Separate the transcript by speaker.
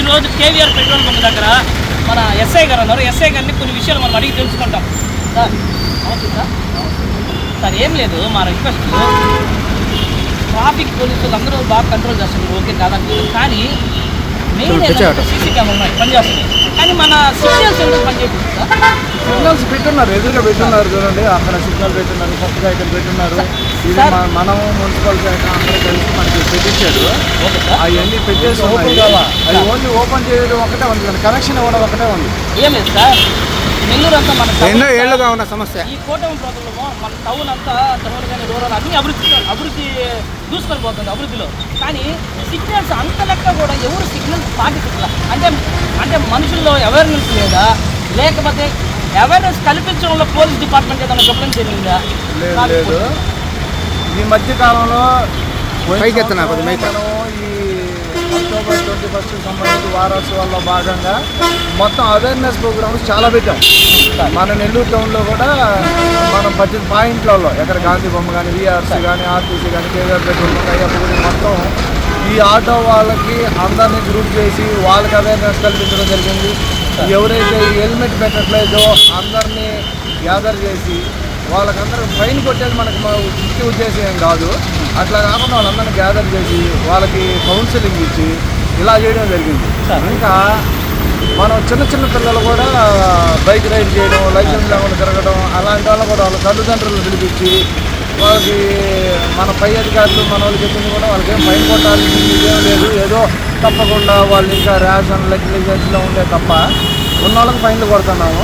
Speaker 1: ఈరోజు KVR petrol bunk దగ్గర మన ఎస్ఐ గారు ఉన్నారు. ఎస్ఐ గారిని కొన్ని విషయాలు మనం అడిగి తెలుసుకుంటాం. సార్ నమస్తే సార్. సార్ ఏం లేదు, మా రిక్వెస్ట్, ట్రాఫిక్ పోలీసులు అందరూ బాగా కంట్రోల్ చేస్తున్నారు, ఓకే కాదంటే, కానీ మెయిన్ సీసీ కెమెరా ఉన్నాయి, పనిచేస్తున్నాయి, కానీ మన సిగ్నల్స్ ఎందుకు పనిచేస్తుంది సార్?
Speaker 2: సిగ్నల్స్ పెట్టున్నారు, ఎదురుగా పెట్టున్నారు చూడండి, అక్కడ సిగ్నల్ పెట్టున్నారు, కొత్తగా ఇక్కడ పెట్టున్నారు. ఇది మనం మున్సిపల్ శాఖ అందరూ కలిసి మనకి పెట్టించాడు. అవన్నీ పెట్టేసి అది ఓన్లీ ఓపెన్ చేయడం ఒకటే ఉంది, కనెక్షన్ ఇవ్వడం ఒకటే ఉంది.
Speaker 1: ఏం లేదు సార్, నెల్లూరు అంతా మన
Speaker 2: ఎన్నో ఏళ్ళుగా ఉన్న సమస్య.
Speaker 1: ఈ కూటమి ప్రభుత్వము మన టౌన్ అంతా టౌన్ కానీ రూరల్ అన్ని అభివృద్ధి దూసుకొని పోతుంది అభివృద్ధిలో, కానీ సిగ్నల్స్ అంత లెక్క కూడా ఎవరు సిగ్నల్స్ పాటించట్లా. అంటే మనుషుల్లో అవేర్నెస్ లేదా, లేకపోతే అవేర్నెస్ కల్పించడంలో పోలీస్ డిపార్ట్మెంట్ ఏదైనా గమనం జరిగిందా?
Speaker 2: లేదు, ఈ మధ్య కాలంలో ఈ అక్టోబర్ 21 సంబంధించి వారోత్సవాల్లో భాగంగా మొత్తం అవేర్నెస్ ప్రోగ్రామ్స్ చాలా పెట్టాం. మన నెల్లూరు టౌన్లో కూడా మనం 18 పాయింట్లలో, ఎక్కడ గాంధీ బొమ్మ కానీ, విఆర్సీ కానీ, ఆర్టీసీ కానీ, కేవీఆర్ పెట్రోల్ బంక్, అయ్యప్ప గుడి, మొత్తం ఈ ఆటో వాళ్ళకి అందరినీ గ్రూప్ చేసి వాళ్ళకి అవేర్నెస్ కల్పించడం జరిగింది. ఎవరైతే ఈ హెల్మెట్ పెట్టట్లేదో అందరినీ గ్యాదర్ చేసి వాళ్ళకందరూ ఫైన్ కొట్టేది మనకు ముఖ్య ఉద్దేశం ఏం కాదు. అట్లా కాకుండా వాళ్ళందరినీ గ్యాదర్ చేసి వాళ్ళకి కౌన్సిలింగ్ ఇచ్చి ఇలా చేయడం జరిగింది. ఇంకా మనం చిన్న పిల్లలు కూడా బైక్ రైడ్ చేయడం, లైసెన్స్ లేకుండా తిరగడం, అలాంటి వాళ్ళు కూడా వాళ్ళ తల్లిదండ్రులను పిలిపించి వాళ్ళకి మన పై అధికారులు మన వాళ్ళు చెప్పింది కూడా వాళ్ళకి ఏం ఫైన్ కొట్టాల్సింది ఇదేం లేదు, ఏదో తప్పకుండా వాళ్ళు ఇంకా రేషన్ లెక్కిలేజెన్స్లో ఉండే తప్ప ఉన్న వాళ్ళకి ఫైన్లు కొడుతున్నాము.